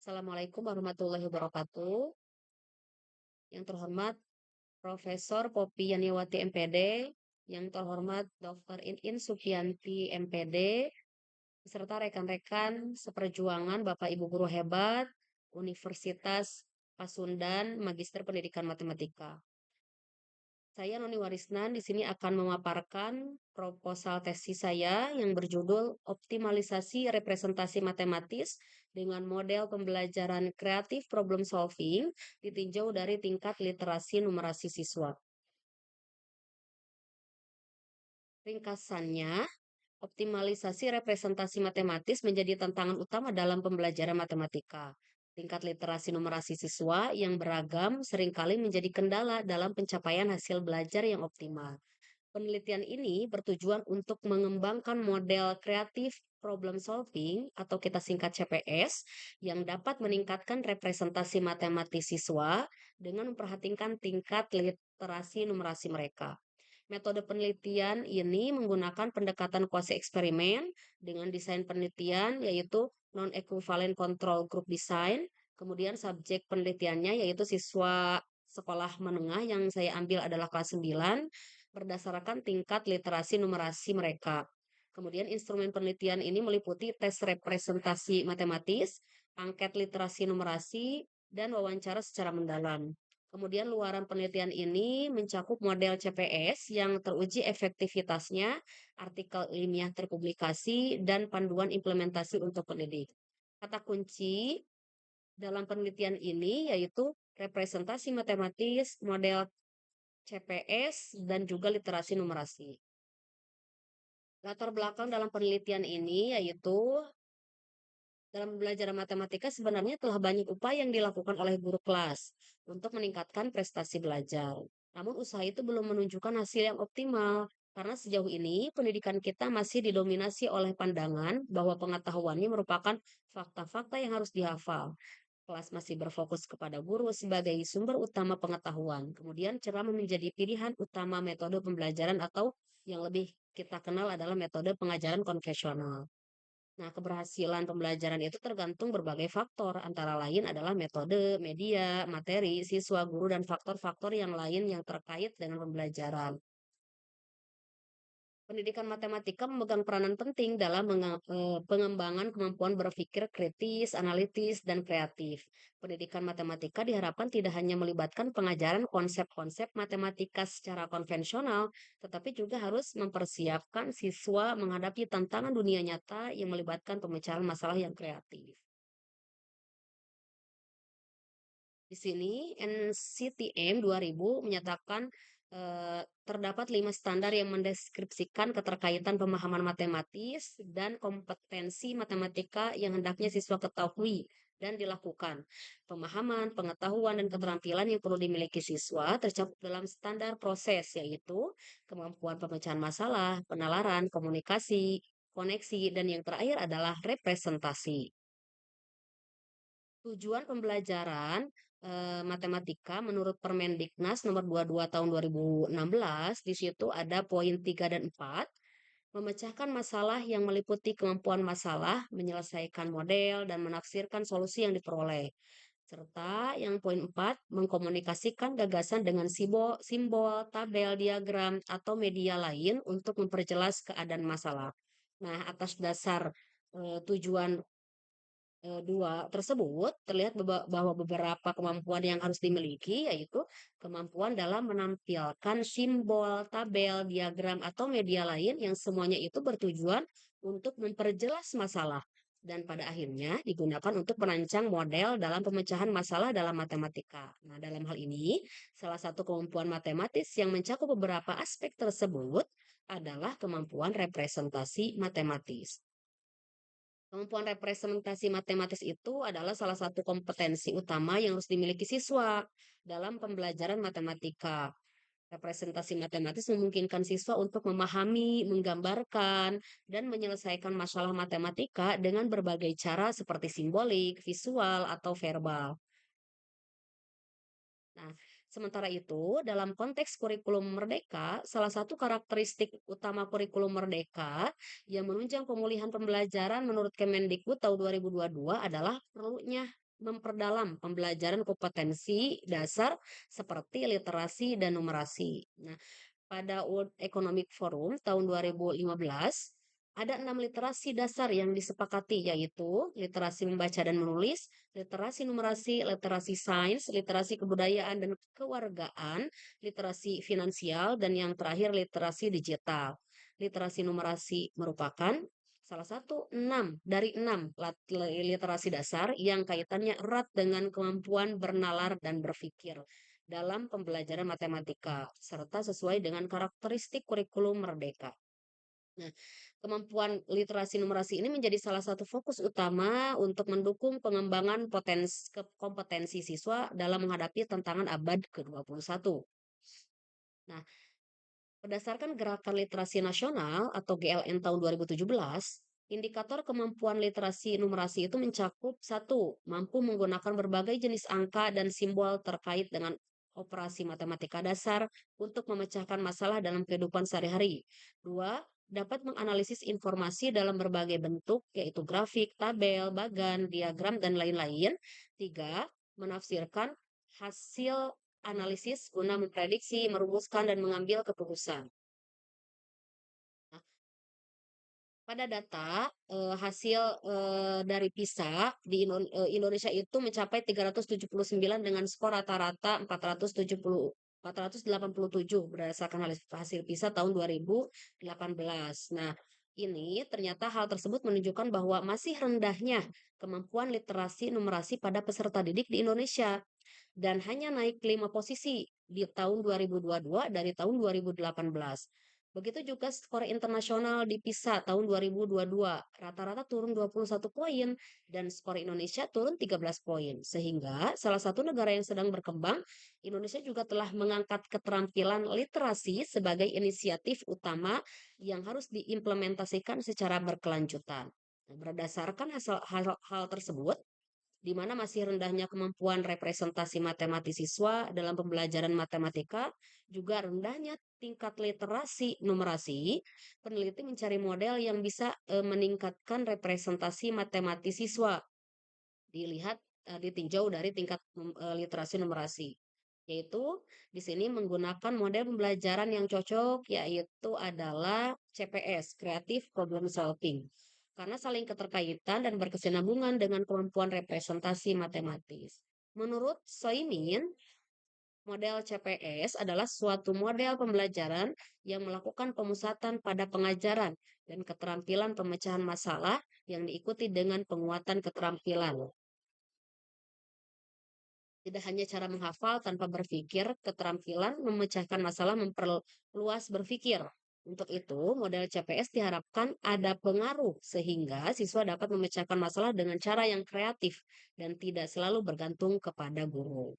Assalamualaikum warahmatullahi wabarakatuh. Yang terhormat Profesor Poppy Yaniwati MPD, yang terhormat Dr. In Supianti MPD, beserta rekan-rekan seperjuangan Bapak Ibu guru hebat Universitas Pasundan Magister Pendidikan Matematika. Saya Noni Warisnan di sini akan memaparkan proposal tesis saya yang berjudul Optimalisasi Representasi Matematis dengan Model Pembelajaran Kreatif Problem Solving ditinjau dari tingkat literasi numerasi siswa. Ringkasannya, optimalisasi representasi matematis menjadi tantangan utama dalam pembelajaran matematika. Tingkat literasi numerasi siswa yang beragam seringkali menjadi kendala dalam pencapaian hasil belajar yang optimal. Penelitian ini bertujuan untuk mengembangkan model kreatif problem solving atau kita singkat CPS yang dapat meningkatkan representasi matematis siswa dengan memperhatikan tingkat literasi numerasi mereka. Metode penelitian ini menggunakan pendekatan kuasi eksperimen dengan desain penelitian yaitu non-equivalent control group design. Kemudian subjek penelitiannya yaitu siswa sekolah menengah yang saya ambil adalah kelas 9 berdasarkan tingkat literasi numerasi mereka. Kemudian instrumen penelitian ini meliputi tes representasi matematis, angket literasi numerasi, dan wawancara secara mendalam. Kemudian luaran penelitian ini mencakup model CPS yang teruji efektivitasnya, artikel ilmiah terpublikasi, dan panduan implementasi untuk pendidik. Kata kunci dalam penelitian ini yaitu representasi matematis, model CPS, dan juga literasi numerasi. Latar belakang dalam penelitian ini yaitu dalam belajar matematika sebenarnya telah banyak upaya yang dilakukan oleh guru kelas untuk meningkatkan prestasi belajar. Namun usaha itu belum menunjukkan hasil yang optimal karena sejauh ini pendidikan kita masih didominasi oleh pandangan bahwa pengetahuannya merupakan fakta-fakta yang harus dihafal. Kelas masih berfokus kepada guru sebagai sumber utama pengetahuan. Kemudian ceramah menjadi pilihan utama metode pembelajaran atau yang lebih kita kenal adalah metode pengajaran konvensional. Nah, keberhasilan pembelajaran itu tergantung berbagai faktor, antara lain adalah metode, media, materi, siswa, guru, dan faktor-faktor yang lain yang terkait dengan pembelajaran. Pendidikan matematika memegang peranan penting dalam pengembangan kemampuan berpikir kritis, analitis, dan kreatif. Pendidikan matematika diharapkan tidak hanya melibatkan pengajaran konsep-konsep matematika secara konvensional, tetapi juga harus mempersiapkan siswa menghadapi tantangan dunia nyata yang melibatkan pemecahan masalah yang kreatif. Di sini NCTM 2000 menyatakan terdapat 5 standar yang mendeskripsikan keterkaitan pemahaman matematis dan kompetensi matematika yang hendaknya siswa ketahui dan dilakukan. Pemahaman, pengetahuan, dan keterampilan yang perlu dimiliki siswa tercakup dalam standar proses, yaitu kemampuan pemecahan masalah, penalaran, komunikasi, koneksi, dan yang terakhir adalah representasi. Tujuan pembelajaran matematika menurut Permendiknas nomor 22 tahun 2016, di situ ada poin 3 dan 4, memecahkan masalah yang meliputi kemampuan masalah, menyelesaikan model, dan menafsirkan solusi yang diperoleh. Serta yang poin 4, mengkomunikasikan gagasan dengan simbol, simbol, tabel, diagram, atau media lain untuk memperjelas keadaan masalah. Nah, atas dasar tujuan dua tersebut terlihat bahwa beberapa kemampuan yang harus dimiliki yaitu kemampuan dalam menampilkan simbol, tabel, diagram, atau media lain yang semuanya itu bertujuan untuk memperjelas masalah dan pada akhirnya digunakan untuk merancang model dalam pemecahan masalah dalam matematika. Nah, dalam hal ini, salah satu kemampuan matematis yang mencakup beberapa aspek tersebut adalah kemampuan representasi matematis. Kemampuan representasi matematis itu adalah salah satu kompetensi utama yang harus dimiliki siswa dalam pembelajaran matematika. Representasi matematis memungkinkan siswa untuk memahami, menggambarkan, dan menyelesaikan masalah matematika dengan berbagai cara seperti simbolik, visual, atau verbal. Nah, sementara itu, dalam konteks kurikulum merdeka, salah satu karakteristik utama kurikulum merdeka yang menunjang pemulihan pembelajaran menurut Kemendikbud tahun 2022 adalah perlunya memperdalam pembelajaran kompetensi dasar seperti literasi dan numerasi. Nah, pada World Economic Forum tahun 2015, ada 6 literasi dasar yang disepakati, yaitu literasi membaca dan menulis, literasi numerasi, literasi sains, literasi kebudayaan dan kewargaan, literasi finansial, dan yang terakhir literasi digital. Literasi numerasi merupakan salah satu 6 dari 6 literasi dasar yang kaitannya erat dengan kemampuan bernalar dan berpikir dalam pembelajaran matematika, serta sesuai dengan karakteristik kurikulum merdeka. Nah, kemampuan literasi numerasi ini menjadi salah satu fokus utama untuk mendukung pengembangan kompetensi siswa dalam menghadapi tantangan abad ke-21. Nah, berdasarkan Gerakan Literasi Nasional atau GLN tahun 2017, indikator kemampuan literasi numerasi itu mencakup satu, mampu menggunakan berbagai jenis angka dan simbol terkait dengan operasi matematika dasar untuk memecahkan masalah dalam kehidupan sehari-hari. Dua, dapat menganalisis informasi dalam berbagai bentuk, yaitu grafik, tabel, bagan, diagram, dan lain-lain. Tiga, menafsirkan hasil analisis guna memprediksi, merumuskan, dan mengambil keputusan. Nah, pada data hasil dari PISA di Indonesia itu mencapai 379 dengan skor rata-rata 487 berdasarkan hasil PISA tahun 2018. Nah, ini ternyata hal tersebut menunjukkan bahwa masih rendahnya kemampuan literasi numerasi pada peserta didik di Indonesia dan hanya naik 5 posisi di tahun 2022 dari tahun 2018. Begitu juga skor internasional di PISA tahun 2022, rata-rata turun 21 poin dan skor Indonesia turun 13 poin. Sehingga salah satu negara yang sedang berkembang, Indonesia juga telah mengangkat keterampilan literasi sebagai inisiatif utama yang harus diimplementasikan secara berkelanjutan. Nah, berdasarkan hal tersebut, di mana masih rendahnya kemampuan representasi matematis siswa dalam pembelajaran matematika, juga rendahnya tingkat literasi numerasi, peneliti mencari model yang bisa meningkatkan representasi matematis siswa. Ditinjau dari tingkat literasi numerasi. Yaitu di sini menggunakan model pembelajaran yang cocok, yaitu adalah CPS, Creative Problem Solving, karena saling keterkaitan dan berkesinambungan dengan kemampuan representasi matematis. Menurut Soimin, model CPS adalah suatu model pembelajaran yang melakukan pemusatan pada pengajaran dan keterampilan pemecahan masalah yang diikuti dengan penguatan keterampilan. Tidak hanya cara menghafal tanpa berpikir, keterampilan memecahkan masalah memperluas berpikir. Untuk itu, model CPS diharapkan ada pengaruh sehingga siswa dapat memecahkan masalah dengan cara yang kreatif dan tidak selalu bergantung kepada guru.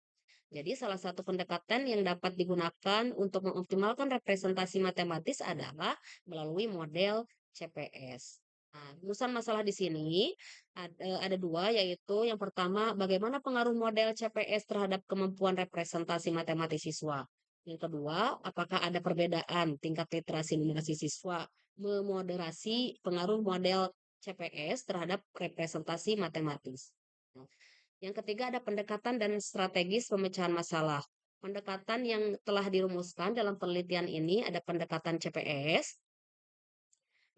Jadi, salah satu pendekatan yang dapat digunakan untuk mengoptimalkan representasi matematis adalah melalui model CPS. Nah, rumusan masalah di sini ada dua, yaitu yang pertama, bagaimana pengaruh model CPS terhadap kemampuan representasi matematis siswa. Yang kedua, apakah ada perbedaan tingkat literasi numerasi siswa memoderasi pengaruh model CPS terhadap representasi matematis. Nah, yang ketiga ada pendekatan dan strategis pemecahan masalah. Pendekatan yang telah dirumuskan dalam penelitian ini ada pendekatan CPS.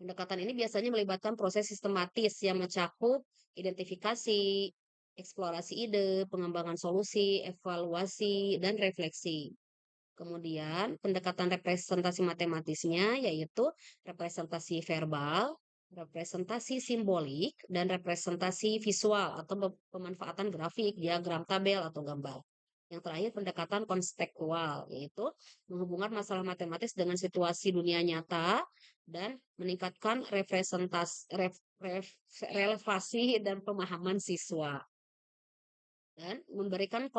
Pendekatan ini biasanya melibatkan proses sistematis yang mencakup identifikasi, eksplorasi ide, pengembangan solusi, evaluasi, dan refleksi. Kemudian, pendekatan representasi matematisnya yaitu representasi verbal, representasi simbolik, dan representasi visual atau pemanfaatan grafik, diagram, tabel, atau gambar. Yang terakhir, pendekatan konstekstual, yaitu menghubungkan masalah matematis dengan situasi dunia nyata dan meningkatkan relevasi dan pemahaman siswa. Dan memberikan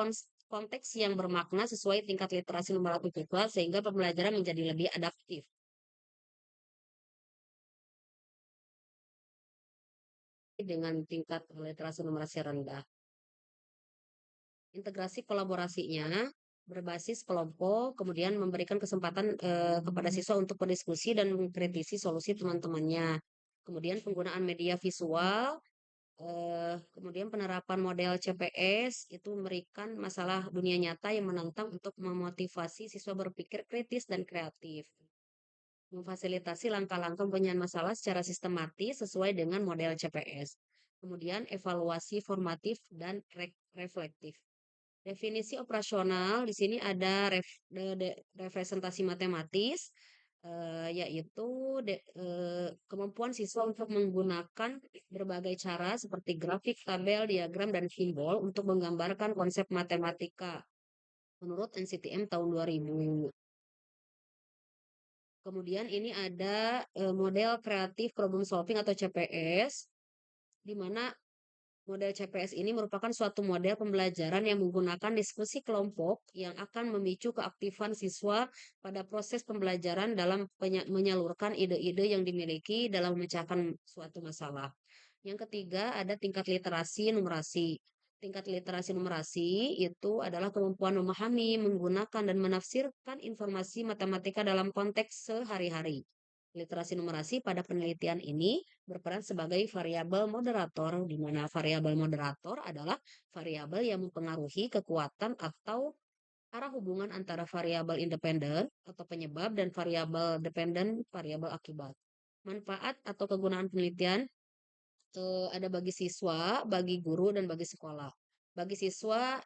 konteks yang bermakna sesuai tingkat literasi numeratik siswa sehingga pembelajaran menjadi lebih adaptif. Dengan tingkat literasi numerasi rendah. Integrasi kolaborasinya berbasis kelompok, kemudian memberikan kesempatan kepada siswa untuk berdiskusi dan mengkritisi solusi teman-temannya. Kemudian penggunaan media visual Kemudian penerapan model CPS itu memberikan masalah dunia nyata yang menantang untuk memotivasi siswa berpikir kritis dan kreatif. Memfasilitasi langkah-langkah penyelesaian masalah secara sistematis sesuai dengan model CPS. Kemudian evaluasi formatif dan reflektif. Definisi operasional di sini ada representasi matematis, yaitu kemampuan siswa untuk menggunakan berbagai cara seperti grafik, tabel, diagram, dan simbol untuk menggambarkan konsep matematika menurut NCTM tahun 2000. Kemudian ini ada model kreatif problem solving atau CPS, di mana model CPS ini merupakan suatu model pembelajaran yang menggunakan diskusi kelompok yang akan memicu keaktifan siswa pada proses pembelajaran dalam menyalurkan ide-ide yang dimiliki dalam memecahkan suatu masalah. Yang ketiga ada tingkat literasi numerasi. Tingkat literasi numerasi itu adalah kemampuan memahami, menggunakan, dan menafsirkan informasi matematika dalam konteks sehari-hari. Literasi numerasi pada penelitian ini berperan sebagai variabel moderator, di mana variabel moderator adalah variabel yang mempengaruhi kekuatan atau arah hubungan antara variabel independen atau penyebab dan variabel dependen, variabel akibat. Manfaat atau kegunaan penelitian ada bagi siswa, bagi guru, dan bagi sekolah. Bagi siswa,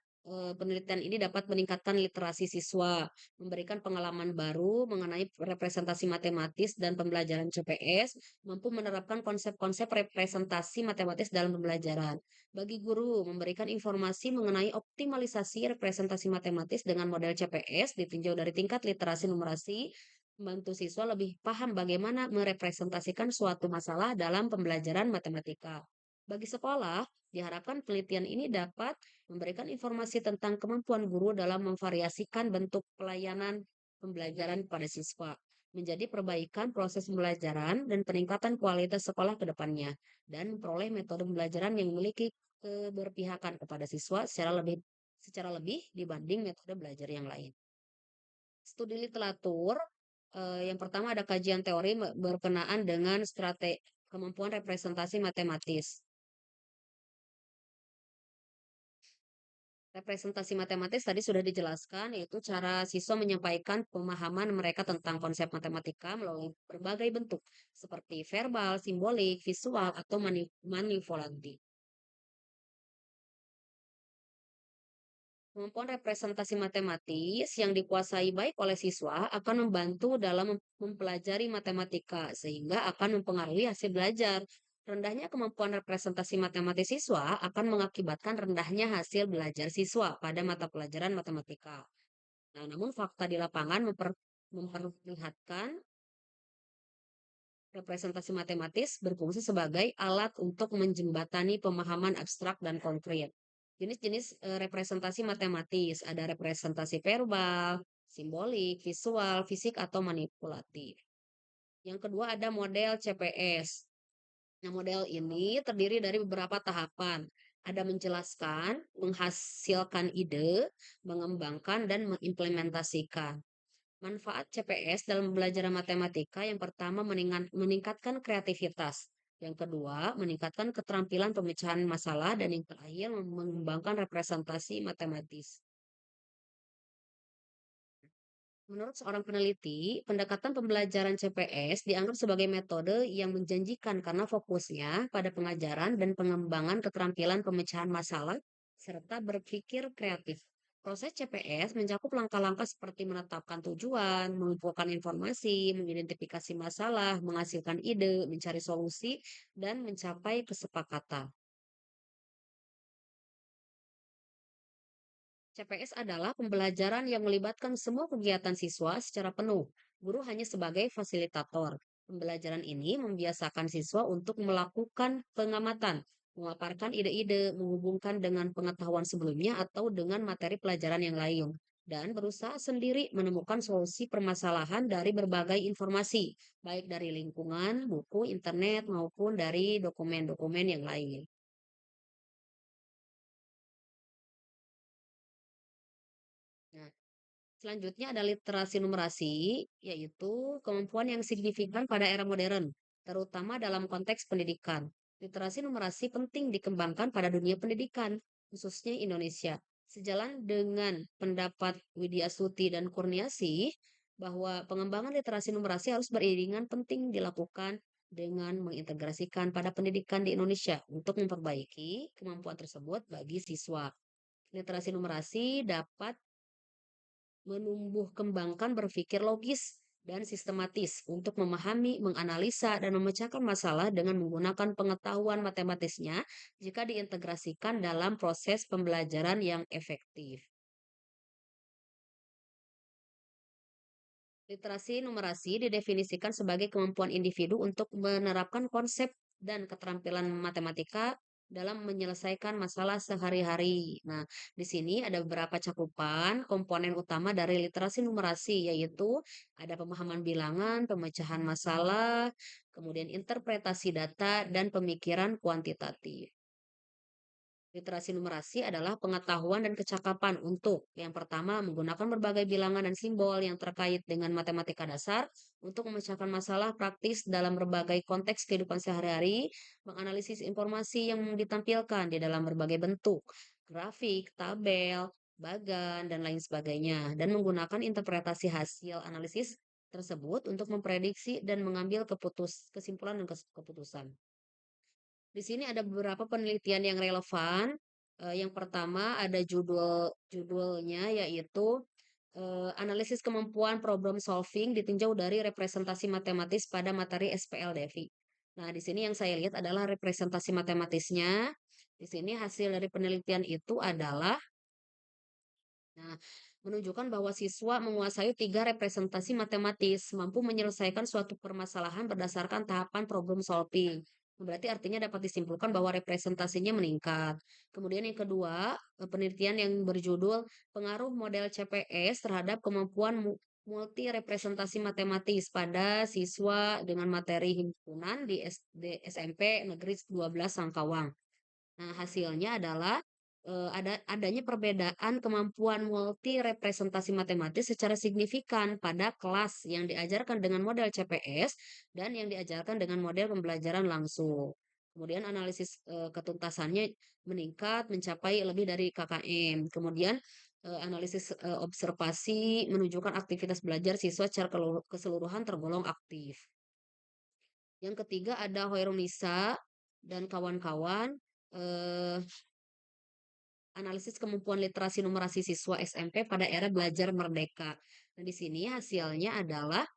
penelitian ini dapat meningkatkan literasi siswa, memberikan pengalaman baru mengenai representasi matematis dan pembelajaran CPS, mampu menerapkan konsep-konsep representasi matematis dalam pembelajaran. Bagi guru, memberikan informasi mengenai optimalisasi representasi matematis dengan model CPS ditinjau dari tingkat literasi numerasi, membantu siswa lebih paham bagaimana merepresentasikan suatu masalah dalam pembelajaran matematika. Bagi sekolah, diharapkan penelitian ini dapat memberikan informasi tentang kemampuan guru dalam memvariasikan bentuk pelayanan pembelajaran pada siswa, menjadi perbaikan proses pembelajaran dan peningkatan kualitas sekolah ke depannya, dan memperoleh metode pembelajaran yang memiliki keberpihakan kepada siswa secara lebih dibanding metode belajar yang lain. Studi literatur, yang pertama ada kajian teori berkenaan dengan kemampuan representasi matematis. Representasi matematis tadi sudah dijelaskan, yaitu cara siswa menyampaikan pemahaman mereka tentang konsep matematika melalui berbagai bentuk, seperti verbal, simbolik, visual, atau manipulatif. Kemampuan representasi matematis yang dikuasai baik oleh siswa akan membantu dalam mempelajari matematika, sehingga akan mempengaruhi hasil belajar. Rendahnya kemampuan representasi matematis siswa akan mengakibatkan rendahnya hasil belajar siswa pada mata pelajaran matematika. Nah, namun fakta di lapangan memperlihatkan representasi matematis berfungsi sebagai alat untuk menjembatani pemahaman abstrak dan konkret. Jenis-jenis representasi matematis, ada representasi verbal, simbolik, visual, fisik, atau manipulatif. Yang kedua ada model CPS. Nah, model ini terdiri dari beberapa tahapan. Ada menjelaskan, menghasilkan ide, mengembangkan, dan mengimplementasikan. Manfaat CPS dalam belajar matematika yang pertama meningkatkan kreativitas. Yang kedua, meningkatkan keterampilan pemecahan masalah dan yang terakhir mengembangkan representasi matematis. Menurut seorang peneliti, pendekatan pembelajaran CPS dianggap sebagai metode yang menjanjikan karena fokusnya pada pengajaran dan pengembangan keterampilan pemecahan masalah serta berpikir kreatif. Proses CPS mencakup langkah-langkah seperti menetapkan tujuan, mengumpulkan informasi, mengidentifikasi masalah, menghasilkan ide, mencari solusi, dan mencapai kesepakatan. CPS adalah pembelajaran yang melibatkan semua kegiatan siswa secara penuh. Guru hanya sebagai fasilitator. Pembelajaran ini membiasakan siswa untuk melakukan pengamatan, memaparkan ide-ide, menghubungkan dengan pengetahuan sebelumnya atau dengan materi pelajaran yang lain, dan berusaha sendiri menemukan solusi permasalahan dari berbagai informasi, baik dari lingkungan, buku, internet, maupun dari dokumen-dokumen yang lain. Nah, selanjutnya ada literasi numerasi, yaitu kemampuan yang signifikan pada era modern, terutama dalam konteks pendidikan. Literasi numerasi penting dikembangkan pada dunia pendidikan, khususnya Indonesia. Sejalan dengan pendapat Widya Stuti dan Kurniasih bahwa pengembangan literasi numerasi harus beriringan penting dilakukan dengan mengintegrasikan pada pendidikan di Indonesia untuk memperbaiki kemampuan tersebut bagi siswa. Literasi numerasi dapat menumbuh kembangkan berpikir logis dan sistematis untuk memahami, menganalisa, dan memecahkan masalah dengan menggunakan pengetahuan matematisnya jika diintegrasikan dalam proses pembelajaran yang efektif. Literasi numerasi didefinisikan sebagai kemampuan individu untuk menerapkan konsep dan keterampilan matematika dalam menyelesaikan masalah sehari-hari. Nah, di sini ada beberapa cakupan komponen utama dari literasi numerasi, yaitu ada pemahaman bilangan, pemecahan masalah, kemudian interpretasi data, dan pemikiran kuantitatif. Literasi numerasi adalah pengetahuan dan kecakapan untuk yang pertama menggunakan berbagai bilangan dan simbol yang terkait dengan matematika dasar untuk memecahkan masalah praktis dalam berbagai konteks kehidupan sehari-hari, menganalisis informasi yang ditampilkan di dalam berbagai bentuk, grafik, tabel, bagan, dan lain sebagainya, dan menggunakan interpretasi hasil analisis tersebut untuk memprediksi dan mengambil kesimpulan dan keputusan. Di sini ada beberapa penelitian yang relevan. Yang pertama ada judulnya yaitu analisis kemampuan problem solving ditinjau dari representasi matematis pada materi SPL-DEVI. Nah, di sini yang saya lihat adalah representasi matematisnya. Di sini hasil dari penelitian itu adalah Nah, menunjukkan bahwa siswa menguasai tiga representasi matematis, mampu menyelesaikan suatu permasalahan berdasarkan tahapan problem solving. Berarti artinya dapat disimpulkan bahwa representasinya meningkat. Kemudian yang kedua, penelitian yang berjudul Pengaruh Model CPS terhadap Kemampuan Multi Representasi Matematis pada siswa dengan materi himpunan di SMP Negeri 12 Sangkawang. Nah, hasilnya adalah adanya perbedaan kemampuan multi representasi matematis secara signifikan pada kelas yang diajarkan dengan model CPS dan yang diajarkan dengan model pembelajaran langsung. Kemudian analisis ketuntasannya meningkat mencapai lebih dari KKM. Kemudian analisis observasi menunjukkan aktivitas belajar siswa secara keseluruhan tergolong aktif. Yang ketiga ada Hoirunisa dan kawan-kawan. eh, Analisis kemampuan literasi numerasi siswa SMP pada era belajar merdeka. Nah, di sini hasilnya adalah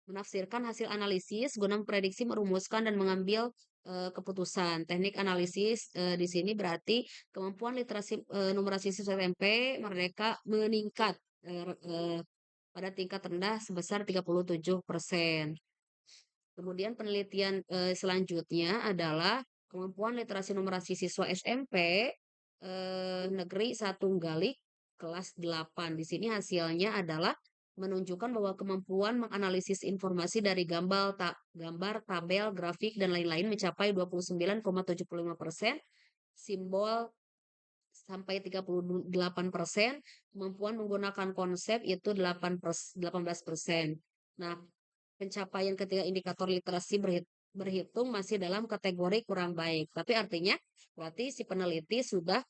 menafsirkan hasil analisis guna memprediksi, merumuskan, dan mengambil keputusan. Teknik analisis di sini berarti kemampuan literasi numerasi siswa SMP merdeka meningkat pada tingkat rendah sebesar 37%. Kemudian penelitian selanjutnya adalah kemampuan literasi numerasi siswa SMP Negeri 1 Galik kelas 8. Di sini hasilnya adalah menunjukkan bahwa kemampuan menganalisis informasi dari gambar, tabel, grafik, dan lain-lain mencapai 29,75%, simbol sampai 38%, kemampuan menggunakan konsep itu 18%. Nah, pencapaian ketiga indikator literasi berhitung masih dalam kategori kurang baik. Tapi artinya berarti si peneliti sudah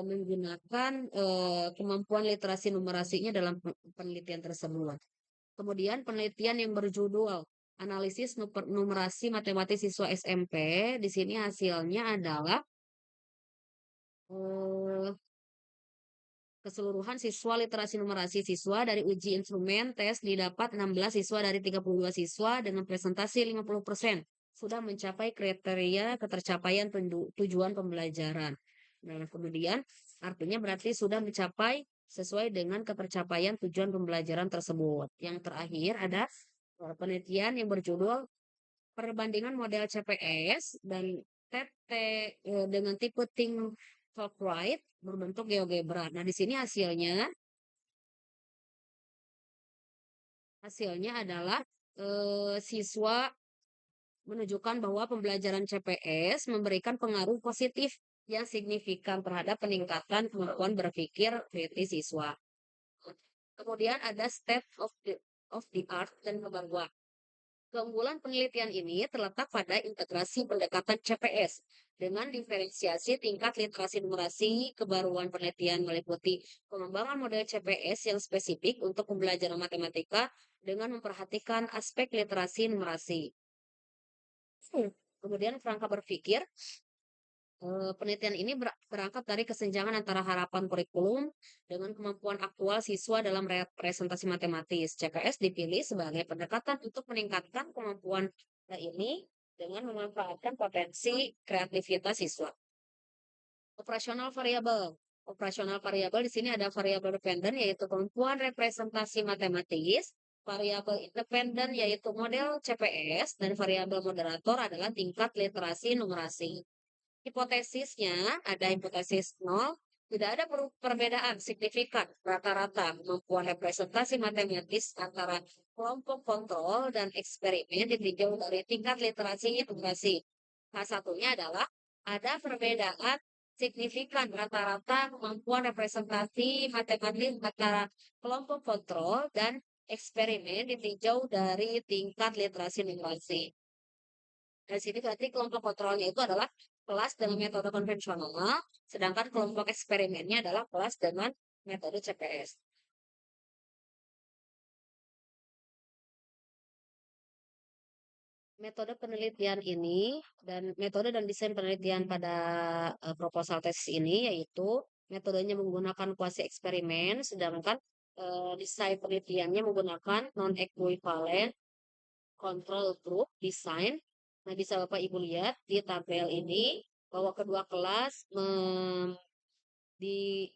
menggunakan kemampuan literasi numerasinya dalam penelitian tersebut. Kemudian penelitian yang berjudul Analisis Numerasi Matematis Siswa SMP, di sini hasilnya adalah eh, keseluruhan siswa literasi numerasi siswa dari uji instrumen tes didapat 16 siswa dari 32 siswa dengan presentasi 50% sudah mencapai kriteria ketercapaian tujuan pembelajaran. Nah, kemudian artinya berarti sudah mencapai sesuai dengan ketercapaian tujuan pembelajaran tersebut. Yang terakhir ada penelitian yang berjudul perbandingan model CPS dan TT dengan tipe think talk right berbentuk GeoGebra. Nah, di sini hasilnya adalah siswa menunjukkan bahwa pembelajaran CPS memberikan pengaruh positif yang signifikan terhadap peningkatan kemampuan berpikir kritis siswa. Kemudian ada state of the art dan kebanggaan. Keunggulan penelitian ini terletak pada integrasi pendekatan CPS dengan diferensiasi tingkat literasi numerasi. Kebaruan penelitian meliputi pengembangan model CPS yang spesifik untuk pembelajaran matematika dengan memperhatikan aspek literasi numerasi. Kemudian kerangka berpikir, penelitian ini berangkat dari kesenjangan antara harapan kurikulum dengan kemampuan aktual siswa dalam representasi matematis. CPS dipilih sebagai pendekatan untuk meningkatkan kemampuan ini dengan memanfaatkan potensi kreativitas siswa. Operasional variabel. Operasional variabel di sini ada variabel dependen yaitu kemampuan representasi matematis, variabel independen yaitu model CPS, dan variabel moderator adalah tingkat literasi numerasi. Hipotesisnya ada hipotesis nol, tidak ada perbedaan signifikan rata-rata kemampuan representasi matematis antara kelompok kontrol dan eksperimen ditinjau dari tingkat literasi numerasi. Salah satunya adalah ada perbedaan signifikan rata-rata kemampuan representasi matematis antara kelompok kontrol dan eksperimen ditinjau dari tingkat literasi numerasi. Dari sini berarti kelompok kontrolnya itu adalah kelas dengan metode konvensional, sedangkan kelompok eksperimennya adalah kelas dengan metode CPS. Metode penelitian ini dan metode dan desain penelitian pada proposal tesis ini yaitu metodenya menggunakan kuasi eksperimen, sedangkan desain penelitiannya menggunakan non-equivalent control group design. Nah, bisa Bapak Ibu lihat di tabel ini bahwa kedua kelas di,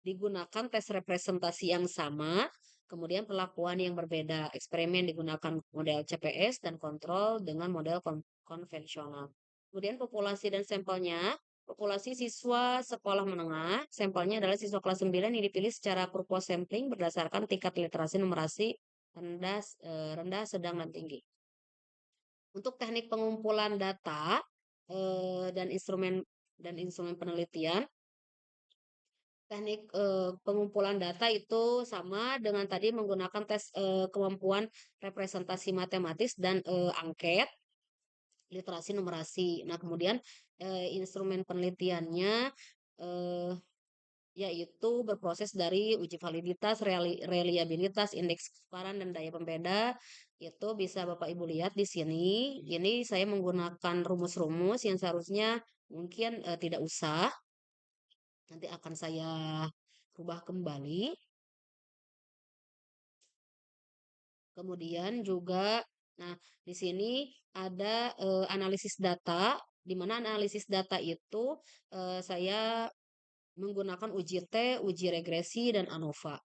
digunakan tes representasi yang sama, kemudian perlakuan yang berbeda. Eksperimen digunakan model CPS dan kontrol dengan model konvensional. Kemudian populasi dan sampelnya, populasi siswa sekolah menengah, sampelnya adalah siswa kelas 9 yang dipilih secara purpose sampling berdasarkan tingkat literasi numerasi rendah, sedang, dan tinggi. Untuk teknik pengumpulan data dan instrumen penelitian, teknik pengumpulan data itu sama dengan tadi menggunakan tes kemampuan representasi matematis dan angket literasi numerasi. Nah, kemudian instrumen penelitiannya eh, yaitu berproses dari uji validitas, reliabilitas, indeks keseparan, dan daya pembeda. Itu bisa Bapak Ibu lihat di sini. Ini saya menggunakan rumus-rumus yang seharusnya mungkin tidak usah. Nanti akan saya rubah kembali. Kemudian juga, nah di sini ada analisis data, di mana analisis data itu saya menggunakan uji T, uji regresi, dan ANOVA.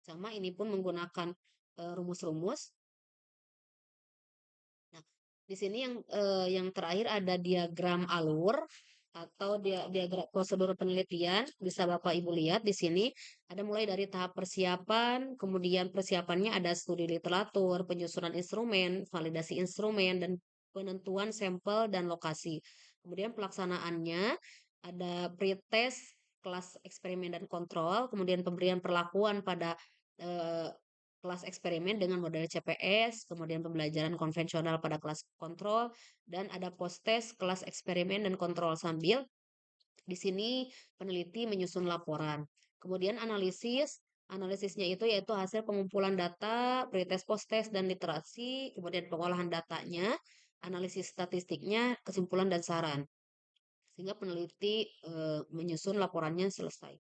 Sama ini pun menggunakan rumus-rumus. Nah, di sini yang terakhir ada diagram alur atau diagram prosedur penelitian. Bisa Bapak Ibu lihat di sini ada mulai dari tahap persiapan, kemudian persiapannya ada studi literatur, penyusunan instrumen, validasi instrumen, dan penentuan sampel dan lokasi. Kemudian pelaksanaannya ada pretest, kelas eksperimen dan kontrol, kemudian pemberian perlakuan pada eh, kelas eksperimen dengan model CPS, kemudian pembelajaran konvensional pada kelas kontrol, dan ada post-test kelas eksperimen dan kontrol sambil di sini peneliti menyusun laporan. Kemudian analisisnya itu yaitu hasil pengumpulan data, pretest, post-test, dan literasi, kemudian pengolahan datanya, analisis statistiknya, kesimpulan dan saran. Sehingga peneliti menyusun laporannya selesai.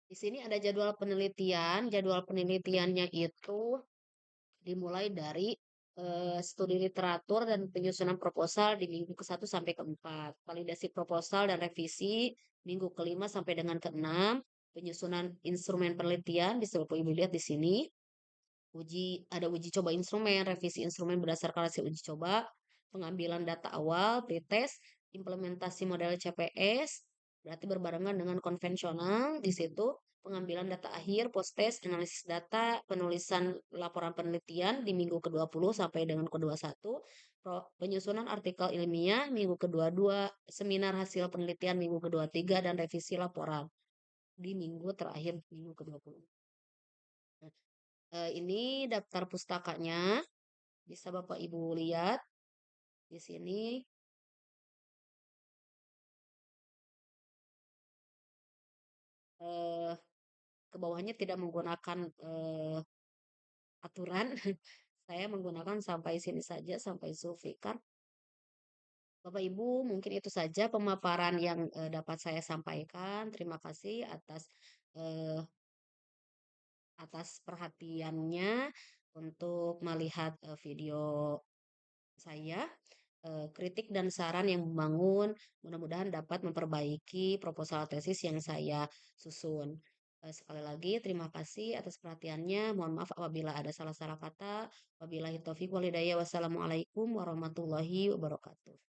Di sini ada jadwal penelitian. Jadwal penelitiannya itu dimulai dari studi literatur dan penyusunan proposal di minggu ke-1 sampai ke-4. Validasi proposal dan revisi minggu ke-5 sampai dengan ke-6. Penyusunan instrumen penelitian bisa Bapak Ibu lihat di sini. Ada uji coba instrumen, revisi instrumen berdasarkan hasil uji coba, pengambilan data awal, pretest, implementasi model CPS, berarti berbarengan dengan konvensional di situ, pengambilan data akhir, post-test, analisis data, penulisan laporan penelitian di minggu ke-20 sampai dengan ke-21, penyusunan artikel ilmiah minggu ke-22, seminar hasil penelitian minggu ke-23, dan revisi laporan di minggu terakhir minggu ke-20. Ini daftar pustakanya, bisa Bapak Ibu lihat di sini. Eh, ke bawahnya tidak menggunakan aturan. Saya menggunakan sampai sini saja, sampai Zulfikar. Bapak Ibu, mungkin itu saja pemaparan yang dapat saya sampaikan. Terima kasih eh, atas perhatiannya untuk melihat video saya. Kritik dan saran yang membangun, mudah-mudahan dapat memperbaiki proposal tesis yang saya susun. Sekali lagi, terima kasih atas perhatiannya. Mohon maaf apabila ada salah-salah kata. Wabillahi taufiq walhidayah. Wassalamualaikum warahmatullahi wabarakatuh.